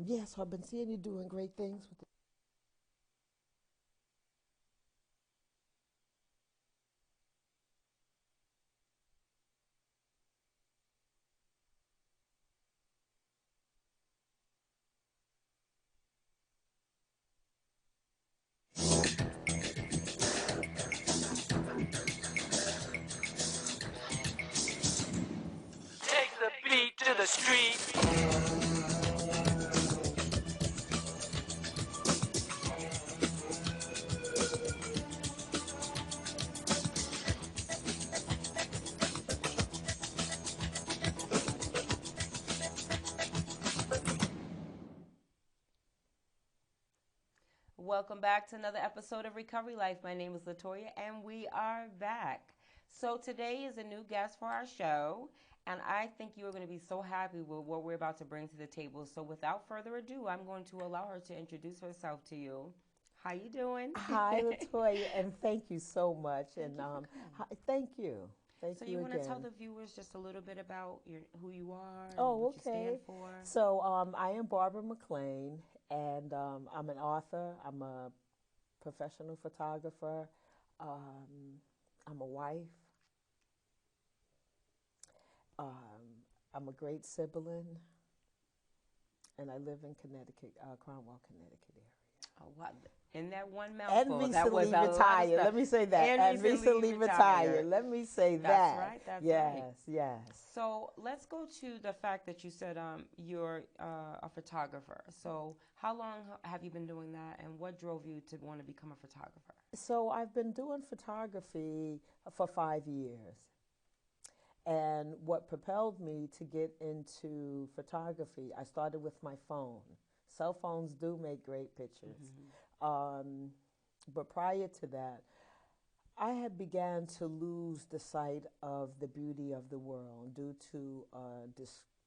yeah, so I've been seeing you doing great things with Take the beat to the street. Welcome back to another episode of Recovery Life. My name is Latoya, and we are back. So today is a new guest for our show, and I think you are going to be so happy with what we're about to bring to the table. So without further ado, I'm going to allow her to introduce herself to you. How you doing? Hi, Latoya, and thank you so much. Thank And you for coming. thank you. Thank So you you want to tell again. the viewers just a little bit about who you are and Oh, what you stand okay. for? So I am Barbara McClane, and I'm an author. I'm a professional photographer. Um, I'm a wife. I'm a great sibling, and I live in Connecticut, Cromwell, Connecticut area. Oh, what? In that one And mouthful, that was recently a lot of retired. stuff. Let me say that. And And recently recently retired. retired. Let me say That's that. right. That's right. Yes, yes. So let's go to the fact that you said you're a photographer. So how long have you been doing that, and what drove you to want to become a photographer? So I've been doing photography for 5 years. And what propelled me to get into photography, I started with my phone. Cell phones do make great pictures. Mm-hmm. Um, but prior to that, I had began to lose the sight of the beauty of the world due to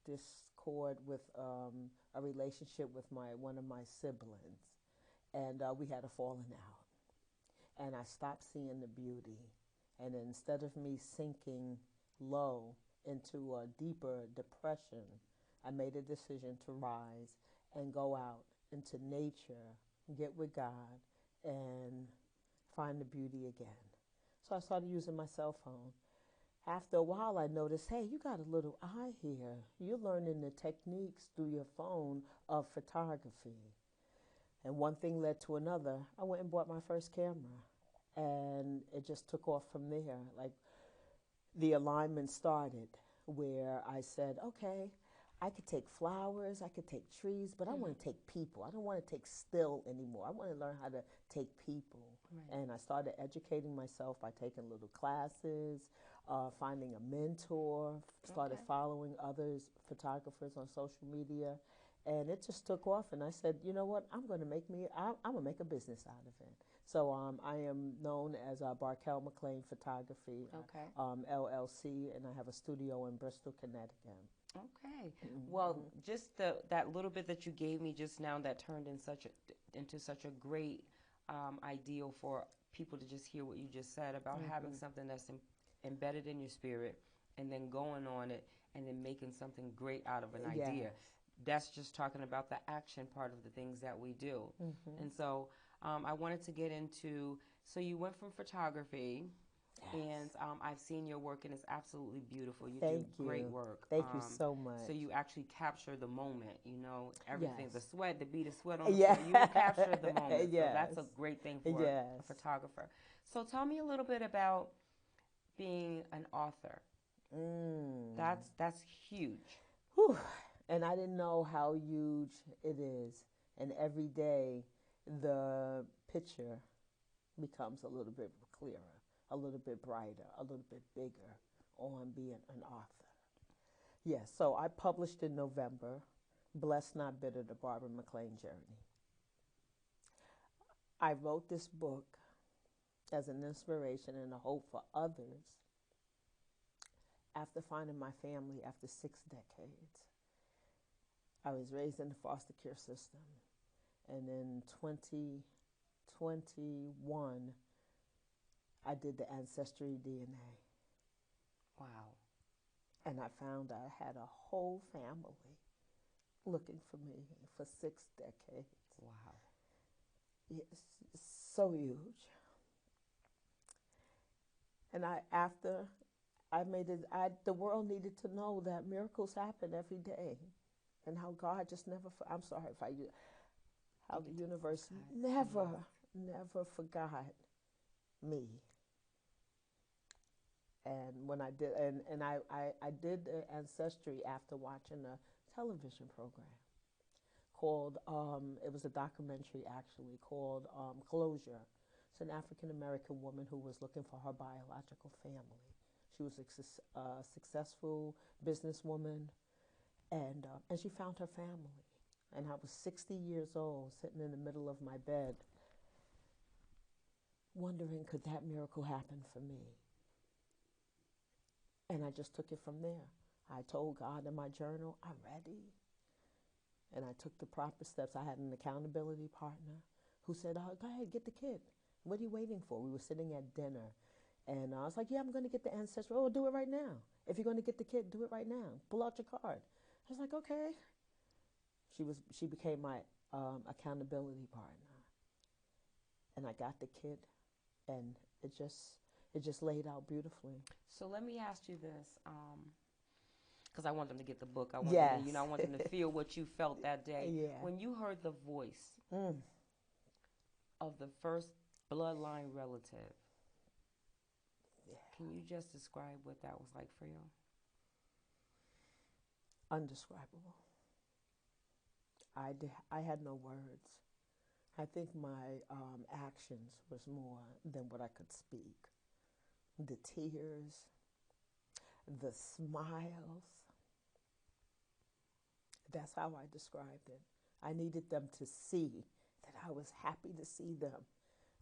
discord with a relationship with my one of my siblings, and we had a falling out. And I stopped seeing the beauty, and instead of me sinking low into a deeper depression, I made a decision to rise and go out into nature, get with God, and find the beauty again. So I started using my cell phone. After a while, I noticed, hey, you got a little eye here. You're learning the techniques through your phone of photography. And one thing led to another. I went and bought my first camera. And it just took off from there. Like the alignment started where I said, okay, I could take flowers, I could take trees, but I Mm-hmm. want to take people. I don't want to take still anymore. I want to learn how to take people. Right. And I started educating myself by taking little classes, finding a mentor, started Okay. following others, photographers on social media. And it just took off, and I said, you know what? I'm gonna make a business out of it. So I am known as Barkel McClane Photography Okay. LLC, and I have a studio in Bristol, Connecticut. Okay. Well, Mm-hmm. just that little bit that you gave me just now that turned into such a great ideal for people to just hear what you just said about having Mm-hmm. something that's embedded in your spirit and then going on it and then making something great out of an idea. Yes. That's just talking about the action part of the things that we do. Mm-hmm. And so I wanted to get into, so you went from photography and Yes. I've seen your work and it's absolutely beautiful. You do Thank great you. work. Thank you so So much. you actually capture the moment, everything, the Yes. sweat, the bead of sweat on the Yeah. floor. You capture the moment. So Yes. that's a great thing for a Yes. photographer. So tell me a little bit about being an author. Mm. That's huge. Whew. And I didn't know how huge it is. And every day, the picture becomes a little bit clearer, a little bit brighter, a little bit bigger on being an author. Yes, so I published in November, Blessed Not Bitter, the Barbara McClane Journey. I wrote this book as an inspiration and a hope for others after finding my family after 6 decades. I was raised in the foster care system, and in 2021, I did the ancestry DNA, Wow. and I found I had a whole family looking for me for 6 decades. Wow. Yes, so huge. And after I made it, the world needed to know that miracles happen every day, and how God just never. I'm sorry if I. How the universe never, never forgot me. And when I did, and I did the ancestry after watching a television program called, it was a documentary actually called Closure. It's an African American woman who was looking for her biological family. She was a successful businesswoman, and she found her family. And I was 60 years old, sitting in the middle of my bed, wondering, could that miracle happen for me? And I just took it from there. I told God in my journal, I'm ready. And I took the proper steps. I had an accountability partner who said, oh, go ahead, get the kid. What are you waiting for? We were sitting at dinner. And I was like, yeah, I'm going to get the ancestry. Oh, do it right now. If you're going to get the kid, do it right now. Pull out your card. I was like, okay. She became my accountability partner. And I got the kid. And it just laid out beautifully. So let me ask you this, because I want them to get the book. I want Yes. them to, I want them to feel what you felt that day. Yeah. When you heard the voice of the first bloodline relative, can you just describe what that was like for you? Undescribable. I had no words. I think my actions was more than what I could speak. The tears, the smiles. That's how I described it. I needed them to see that I was happy to see them.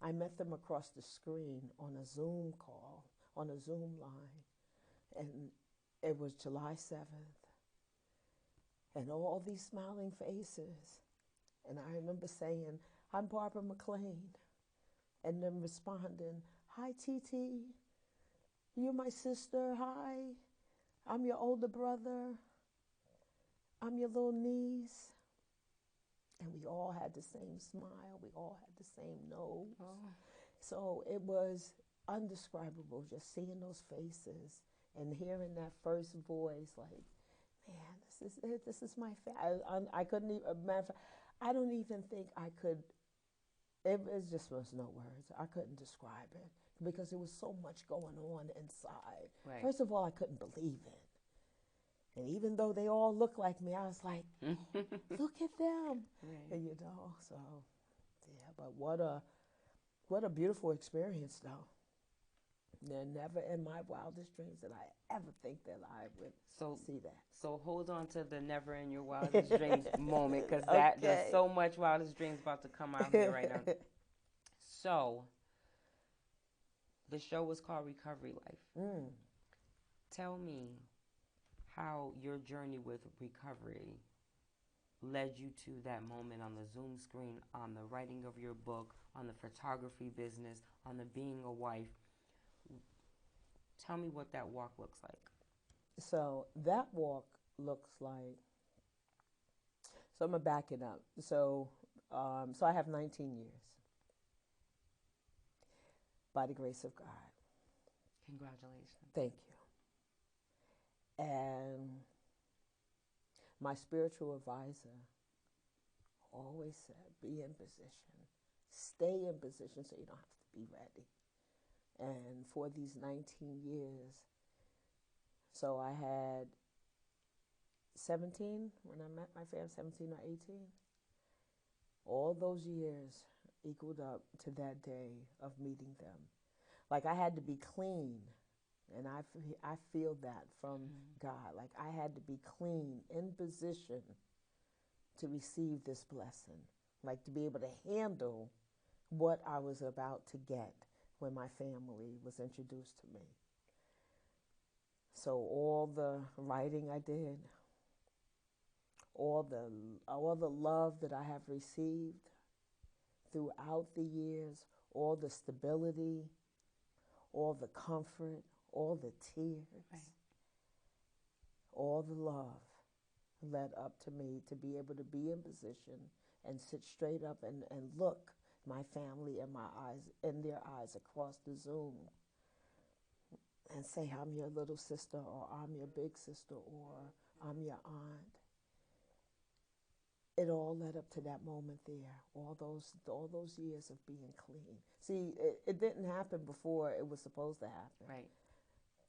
I met them across the screen on a Zoom call, on a Zoom line, and it was July 7th, and all these smiling faces. And I remember saying, I'm Barbara McClane, and them responding, hi, TT, you're my sister, hi, I'm your older brother, I'm your little niece. And we all had the same smile. We all had the same nose. Oh. So it was undescribable just seeing those faces and hearing that first voice like, man, this is it. This is my family. I couldn't even, I don't even think I could, it just was no words. I couldn't describe it because there was so much going on inside. Right. First of all, I couldn't believe it. And even though they all look like me, I was like, look at them. Right. And so, yeah, but what a beautiful experience, though. And never in my wildest dreams did I ever think that I would see that. So hold on to the never in your wildest dreams moment, because there's so much wildest dreams about to come out here right now. So, the show was called Recovery Life. Tell me how your journey with recovery led you to that moment on the Zoom screen, on the writing of your book, on the photography business, on the being a wife. Tell me what that walk looks like. So that walk looks like, so I'm going to back it up. So I have 19 years by the grace of God. Congratulations. Thank you. And my spiritual advisor always said, be in position. Stay in position so you don't have to be ready. And for these 19 years, so I had 17 when I met my family, 17 or 18. All those years equaled up to that day of meeting them. Like I had to be clean. And I feel that from God. Like I had to be clean, in position to receive this blessing. Like to be able to handle what I was about to get when my family was introduced to me. So all the writing I did, all the love that I have received throughout the years, all the stability, all the comfort, all the tears, right, all the love led up to me to be able to be in position and sit straight up and look my family in their eyes across the Zoom and say, I'm your little sister, or I'm your big sister, or I'm your aunt. It all led up to that moment there, all those years of being clean. See, it didn't happen before it was supposed to happen. Right.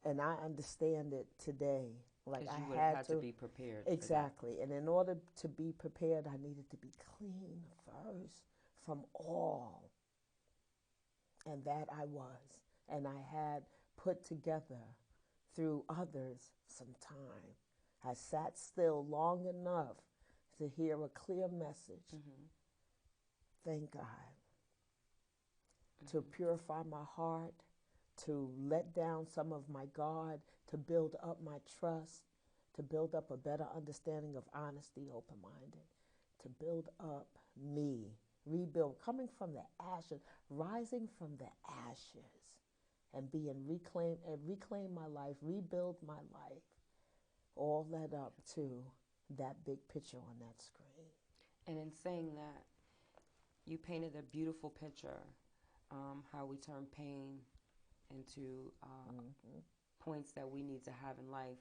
And I understand it today. Like Because I you would have had to to be prepared. exactly. And in order to be prepared, I needed to be clean first from all. And that I was. And I had put together through others some time. I sat still long enough to hear a clear message. Mm-hmm. Thank God. To purify my heart, to let down some of my guard, to build up my trust, to build up a better understanding of honesty, open-minded, to build up me, rebuild, coming from the ashes, rising from the ashes, and being reclaim my life, rebuild my life, all led up to that big picture on that screen. And in saying that, you painted a beautiful picture, how we turn pain into points that we need to have in life.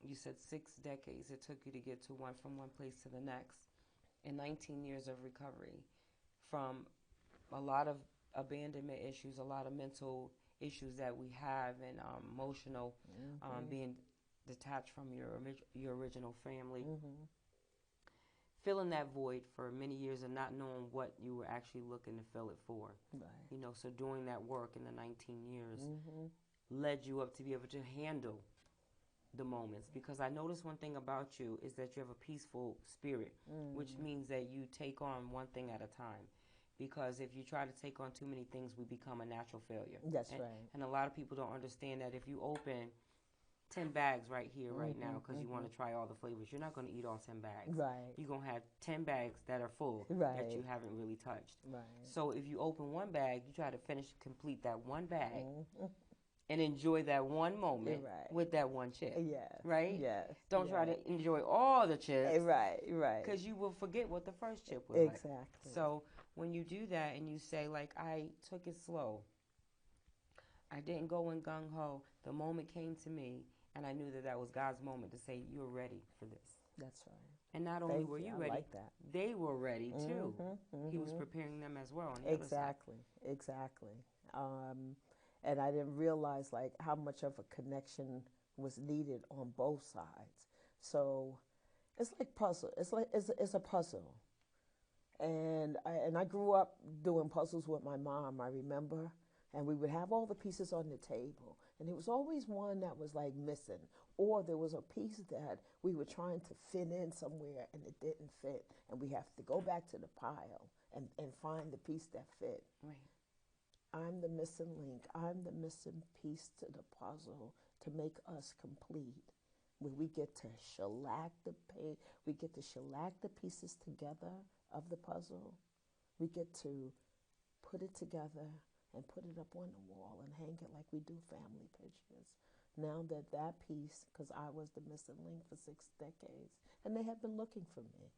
You said 6 decades it took you to get from one place to the next, and 19 years of recovery from a lot of abandonment issues, a lot of mental issues that we have, and emotional, being detached from your original family. Filling that void for many years and not knowing what you were actually looking to fill it for. Right. So doing that work in the 19 years led you up to be able to handle the moments. Because I noticed one thing about you is that you have a peaceful spirit, which means that you take on one thing at a time. Because if you try to take on too many things, we become a natural failure. That's right. And a lot of people don't understand that if you open 10 bags right here, right now, because you want to try all the flavors, you're not going to eat all 10 bags. Right. You're going to have 10 bags that are full that Right. you haven't really touched. Right. So if you open one bag, you try to complete that one bag and enjoy that one moment Right. with that one chip. Yes. Right? Yes. Don't try to enjoy all the chips. Right. Right. Because you will forget what the first chip was exactly. like. So when you do that and you say, like, I took it slow, I didn't go in gung-ho, the moment came to me, and I knew that that was God's moment to say, you're ready for this. That's right. And not only were you ready, like that. they were ready too. He was preparing them as well on the other side. Exactly. And I didn't realize like how much of a connection was needed on both sides. So it's like puzzle. It's a puzzle. And I grew up doing puzzles with my mom, I remember. And we would have all the pieces on the table. And there was always one that was like missing. Or there was a piece that we were trying to fit in somewhere and it didn't fit. And we have to go back to the pile and find the piece that fit. Right. I'm the missing link. I'm the missing piece to the puzzle to make us complete. When we get to shellac the pieces together of the puzzle. We get to put it together and put it up on the wall and hang it like we do family pictures. Now that piece, because I was the missing link for 6 decades, and they had been looking for me.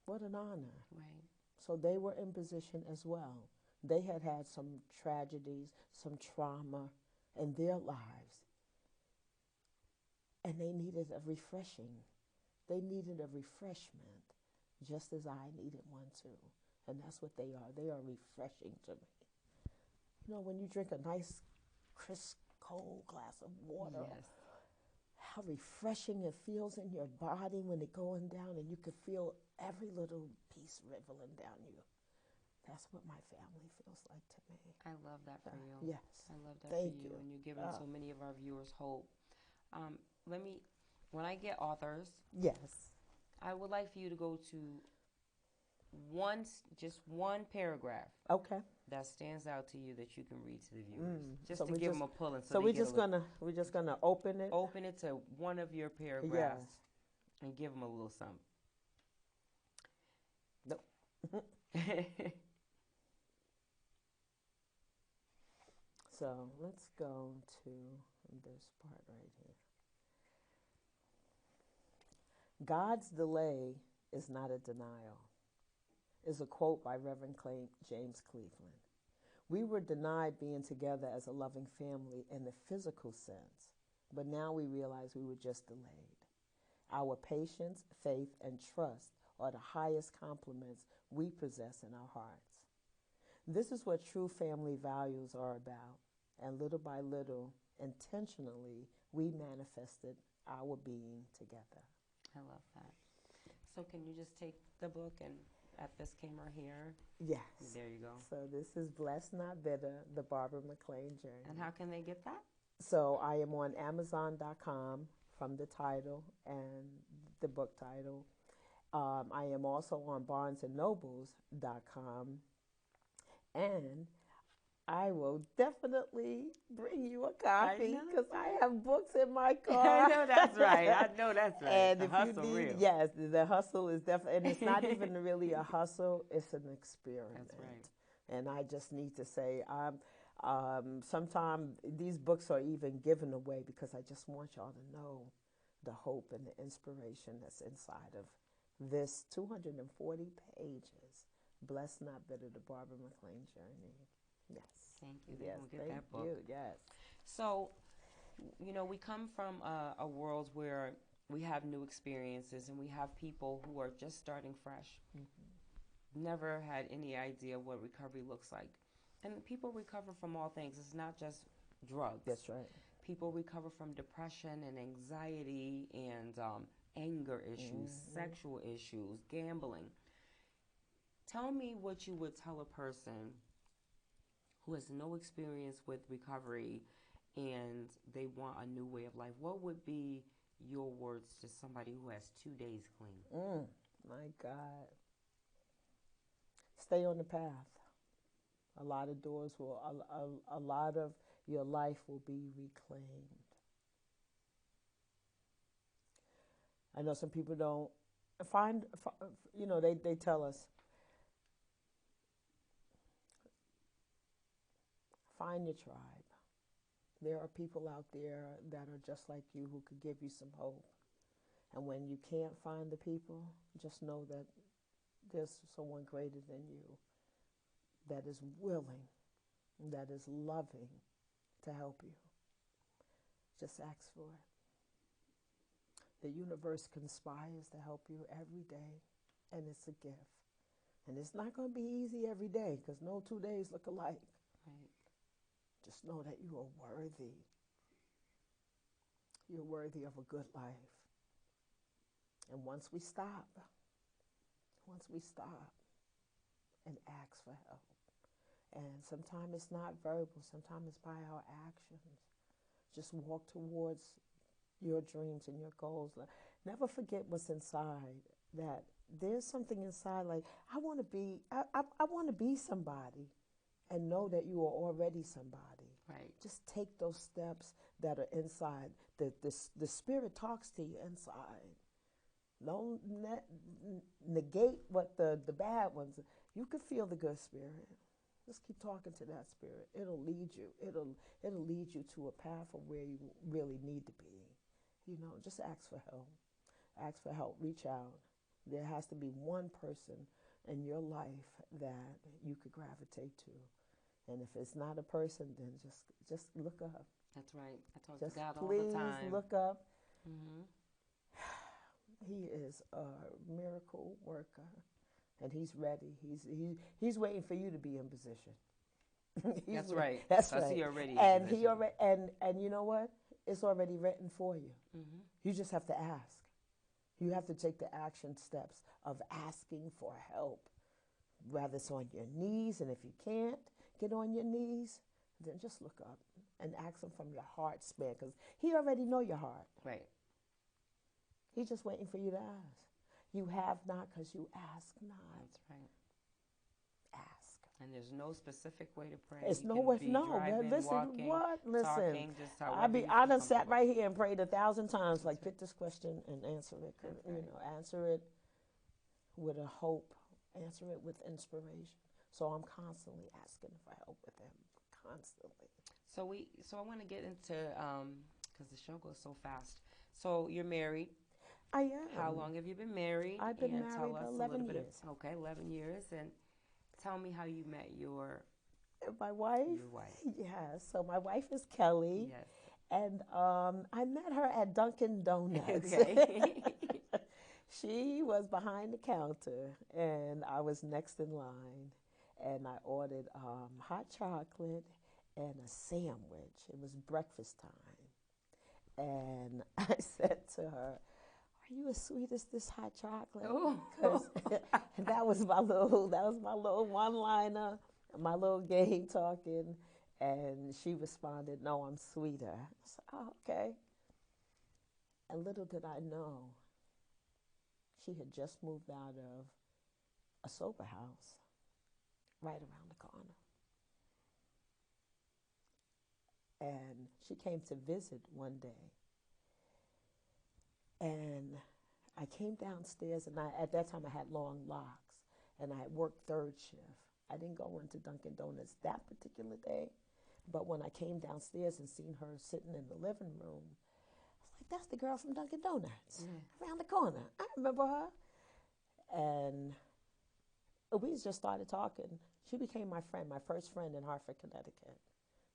What an honor. Right. So they were in position as well. They had some tragedies, some trauma in their lives, and they needed a refreshing. They needed a refreshment, just as I needed one too. And that's what they are. They are refreshing to me. When you drink a nice, crisp, cold glass of water, how refreshing it feels in your body when it's going down, and you can feel every little piece rippling down you. That's what my family feels like to me. I love that for you. Yes. I love that Thank for you. you. And you're giving so many of our viewers hope. When I get authors, yes, I would like for you to go to just one paragraph. Okay. That stands out to you that you can read to the viewers, just So to give them a pull. And so we're just gonna open it. Open it to one of your paragraphs and give them a little something. Nope. So let's go to this part right here. God's delay is not a denial, is a quote by Reverend James Cleveland. We were denied being together as a loving family in the physical sense, but now we realize we were just delayed. Our patience, faith, and trust are the highest compliments we possess in our hearts. This is what true family values are about, and little by little, intentionally, we manifested our being together. I love that. So can you just take the book and at this camera here? Yes. There you go. So this is Blessed Not Bitter, the Barbara McClane journey. And how can they get that? So I am on Amazon.com from the title and the book title. I am also on BarnesandNobles.com. And I will definitely bring you a copy because I have books in my car. I know that's right. I know that's right. And the if hustle you need, real. yes, the hustle is definitely, and it's not even really a hustle; it's an experiment. That's right. And I just need to say, sometimes these books are even given away because I just want y'all to know the hope and the inspiration that's inside of this 240 pages. Blessed Not Bitter, the Barbara McClane journey. Yes. Thank you. Yes, We'll get thank that book. you. Yes. So, we come from a world where we have new experiences and we have people who are just starting fresh. Mm-hmm. Never had any idea what recovery looks like. And people recover from all things. It's not just drugs. That's right. People recover from depression and anxiety and anger issues, sexual issues, gambling. Tell me what you would tell a person who has no experience with recovery and they want a new way of life. What would be your words to somebody who has 2 days clean? My God. Stay on the path. A lot of doors will, a lot of your life will be reclaimed. I know some people don't find, they tell us, find your tribe. There are people out there that are just like you who could give you some hope. And when you can't find the people, just know that there's someone greater than you that is willing, that is loving to help you. Just ask for it. The universe conspires to help you every day, and it's a gift. And it's not going to be easy every day because no 2 days look alike. Right. Just know that you are worthy. You're worthy of a good life. And once we stop and ask for help, and sometimes it's not verbal, sometimes it's by our actions. Just walk towards your dreams and your goals. Never forget what's inside, that there's something inside like, I want to be somebody, and know that you are already somebody. Right. Just take those steps that are inside. The spirit talks to you inside. Don't negate what the bad ones. You can feel the good spirit. Just keep talking to that spirit. It'll lead you. It'll lead you to a path of where you really need to be. Just ask for help. Ask for help. Reach out. There has to be one person in your life that you could gravitate to. And if it's not a person, then just look up. That's right. I talk just to God all the time. Please look up. Mm-hmm. He is a miracle worker, and he's ready. He's waiting for you to be in position. That's right. That's right. He already and he already and you know what? It's already written for you. Mm-hmm. You just have to ask. You have to take the action steps of asking for help, whether it's on your knees, and if you can't get on your knees, then just look up and ask him from your heart span, because he already know your heart. Right. He's just waiting for you to ask. You have not because you ask not. That's right. Ask. And there's no specific way to pray. It's you no can way. be No, driving, listen. walking, What? Listen. Talking, just however I done sat right here and prayed 1,000 times. Like, pick this question and answer it. Answer it with a hope. Answer it with inspiration. So I'm constantly asking for help with him. Constantly. So I want to get into because the show goes so fast. So you're married. I How am. long have you been married? I've been And tell married us a little 11 bit of, years. okay, 11 years. And tell me how you met My wife, your wife. yeah, so my wife is Kelly, Yes. and I met her at Dunkin' Donuts. Okay. She was behind the counter, and I was next in line, and I ordered hot chocolate and a sandwich. It was breakfast time, and I said to her, "Are you as sweet as this hot chocolate?" Oh. Because that was my little one-liner, my little game talking, and she responded, "No, I'm sweeter." I said, "Oh, okay." And little did I know, she had just moved out of a sober house right around the corner. And she came to visit one day. And I came downstairs, and at that time I had long locks, and I had worked third shift. I didn't go into Dunkin' Donuts that particular day, but when I came downstairs and seen her sitting in the living room, I was like, "That's the girl from Dunkin' Donuts, Yeah. around the corner. I remember her." And we just started talking. She became my friend, my first friend in Hartford, Connecticut.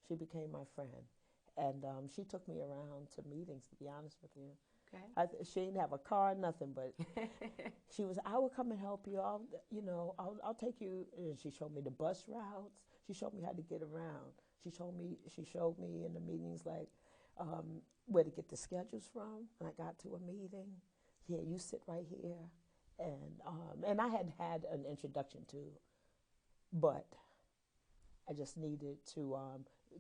She became my friend. And she took me around to meetings, to be honest with you. Okay. She didn't have a car, nothing, but she was, "I will come and help you. I'll take you." And she showed me the bus routes. She showed me how to get around. She showed me in the meetings, like, where to get the schedules from. When I got to a meeting, "Yeah, you sit right here." And I had had an introduction too, but I just needed to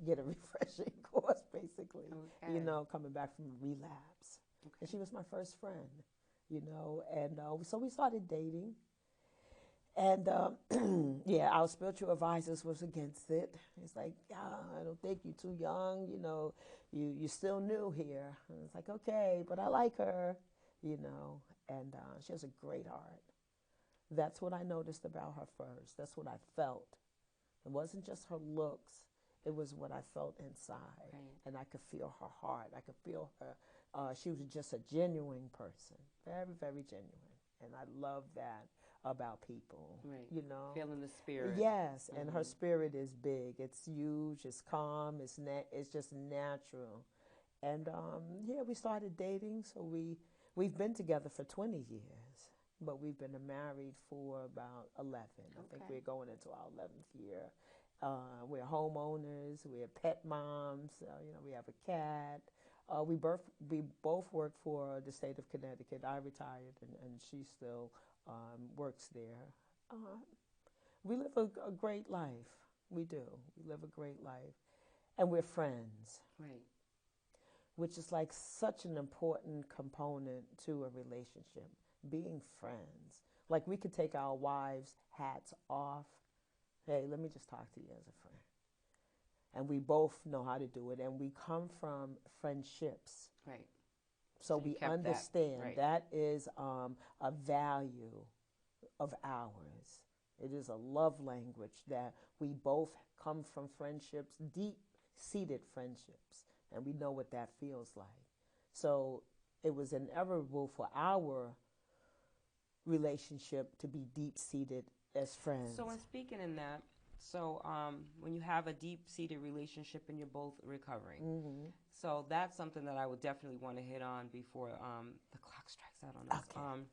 get a refreshing course, basically, Okay. coming back from a relapse. And Okay. she was my first friend, and so we started dating. And yeah, our spiritual advisors was against it. It's like, "I don't think you're too young, you're still new here." And it's like, "Okay, but I like her, and she has a great heart." That's what I noticed about her first. That's what I felt. It wasn't just her looks, it was what I felt inside. Right. And I could feel her heart. I could feel her. She was just a genuine person, very, very genuine. And I love that about people, Right. Feeling the spirit. Yes, and her spirit is big. It's huge. It's calm. It's just natural. And yeah, we started dating. So we've been together for 20 years, but we've been married for about 11. I think Okay. we're going into our 11th year. We're homeowners. We're pet moms. We have a cat. We both work for the state of Connecticut. I retired, and she still works there. Uh, we live a great life. We do. We live a great life, and we're friends, Right. which is like such an important component to a relationship. Being friends, like we could take our wives' hats off. "Hey, let me just talk to you as a friend," and we both know how to do it, and we come from friendships. Right. So So you we kept that. understand Right. that is a value of ours. It is a love language that we both come from friendships, deep seated friendships, and we know what that feels like. So it was inevitable for our relationship to be deep seated as friends. So, in speaking in that, when you have a deep-seated relationship and you're both recovering, so that's something that I would definitely want to hit on before the clock strikes out on us. Okay.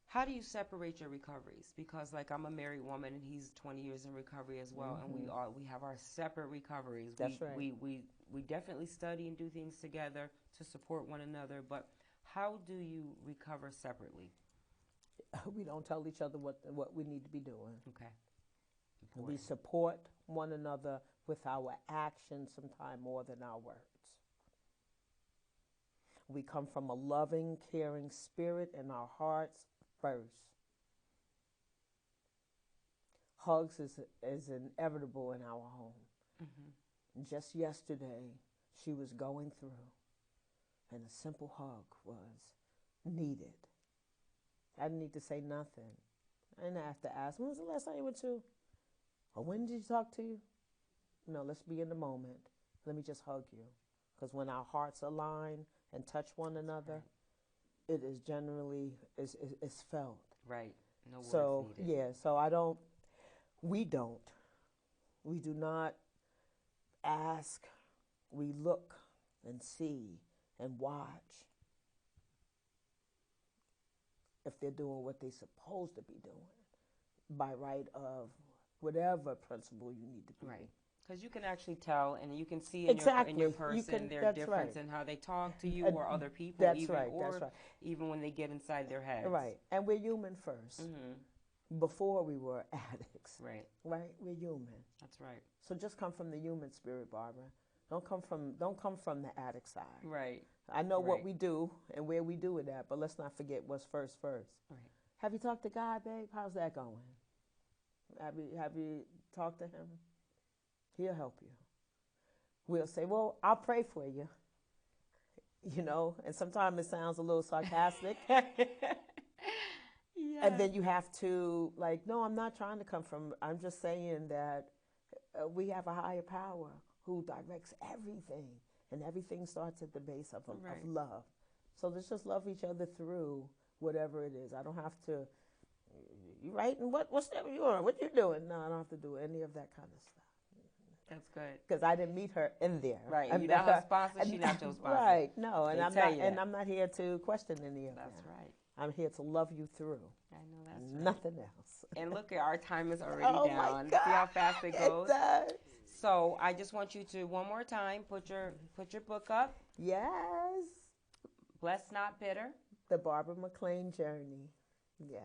How do you separate your recoveries? Because, like, I'm a married woman and he's 20 years in recovery as well, and we have our separate recoveries. That's right. We definitely study and do things together to support one another, but how do you recover separately? We don't tell each other what we need to be doing. Okay. We Important. support one another with our actions, sometimes more than our words. We come from a loving, caring spirit in our hearts first. Hugs is inevitable in our home. Just yesterday, she was going through, and a simple hug was needed. I didn't need to say nothing. I didn't have to ask, "When was the last time you went to?" Or, "When did you talk to you?" No, let's be in the moment. Let me just hug you. Because when our hearts align and touch one another, it is generally is felt. Right. No words So needed. yeah, so we do not ask, we look and see and watch if they're doing what they're supposed to be doing by right of whatever principle you need to be. Right. Because you can actually tell, and you can see in your person their difference in how they talk to you or other people, That's even right. or That's right. even when they get inside their heads. Right. And we're human first. Before we were addicts. Right. Right? We're human. That's right. So just come from the human spirit, Barbara. Don't come from the addict side. Right. I know what we do and where we do it at, but let's not forget what's first. Right. Have you talked to God, babe? How's that going? Have you talked to him? He'll help you. We'll say, well, I'll pray for you. You know, and sometimes it sounds a little sarcastic. Yeah. And then you have to, like, no, I'm not trying to come from, I'm just saying that we have a higher power who directs everything. And everything starts at the base of love. So let's just love each other through whatever it is. I don't have to, you writing? What's that you on? What you doing? No, I don't have to do any of that kind of stuff. That's good. Because I didn't meet her in there. Right. You're not her sponsor. She's not your sponsor. Right. No, and I'm not here to question any of that. That's right. I'm here to love you through. I know that's right. Nothing else. And look, our time is already down. My God. See how fast it goes? It does. So I just want you to one more time put your book up. Yes. Blessed Not Bitter. The Barbara McClane Journey. Yes.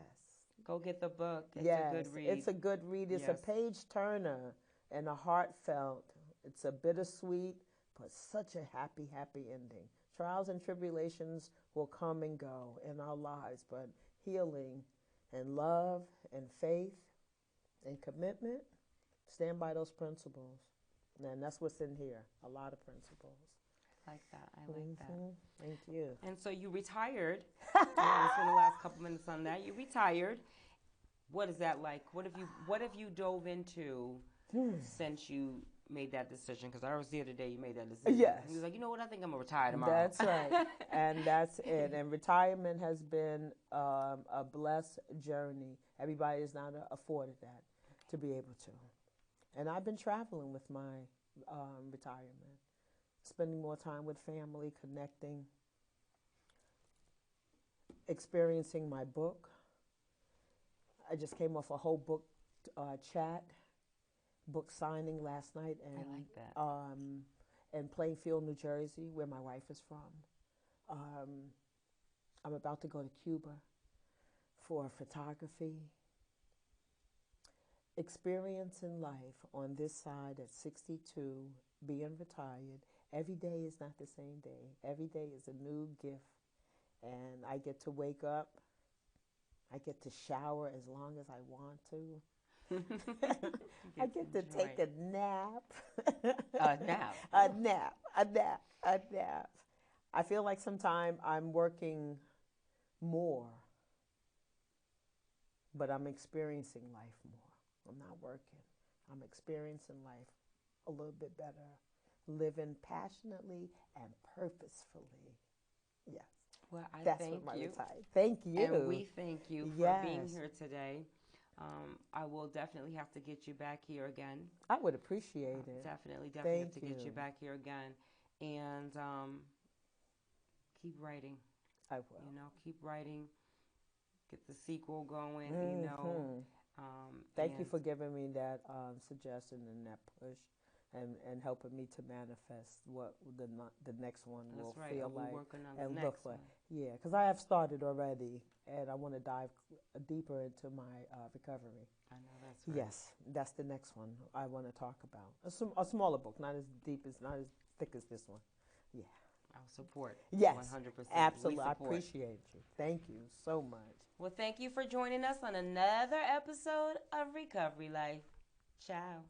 Go get the book. It's yes. a good read. It's a good read. It's a page turner and a heartfelt. It's a bittersweet, but such a happy, happy ending. Trials and tribulations will come and go in our lives, but healing and love and faith and commitment, stand by those principles. And that's what's in here, a lot of principles. I like that. I like that. Thank you. And so you retired. We spent the last couple minutes on that. You retired. What is that like? What have you dove into since you made that decision? Because I was there today. You made that decision. Yes. He was like, you know what? I think I'm gonna retire tomorrow. That's right. And that's it. And retirement has been a blessed journey. Everybody is not afforded that to be able to. And I've been traveling with my retirement, spending more time with family, connecting, experiencing my book. I just came off a whole book signing last night, and I like that. in Plainfield, New Jersey, where my wife is from. I'm about to go to Cuba for photography. Experiencing life on this side at 62, being retired. Every day is not the same day. Every day is a new gift. And I get to wake up. I get to shower as long as I want to. I get to take a nap. A nap. A nap. I feel like sometimes I'm working more, but I'm experiencing life more. I'm not working. I'm experiencing life a little bit better, living passionately and purposefully. Yes. Well, That's thank what my you. Thank you. And we thank you for being here today. I will definitely have to get you back here again. I would appreciate it. Definitely Thank have to get you back here again. And keep writing. I will. You know, keep writing. Get the sequel going, you know. Thank you for giving me that suggestion and that push, and helping me to manifest what the next one will feel like and look like. Yeah, because I have started already, and I want to dive deeper into my recovery. I know that's right. Yes, that's the next one I want to talk about. A smaller book, not as deep as, not as thick as this one. Yeah. I'll support. Yes, 100%. absolutely. I appreciate you. Thank you so much. Well, thank you for joining us on another episode of Recovery Life. Ciao.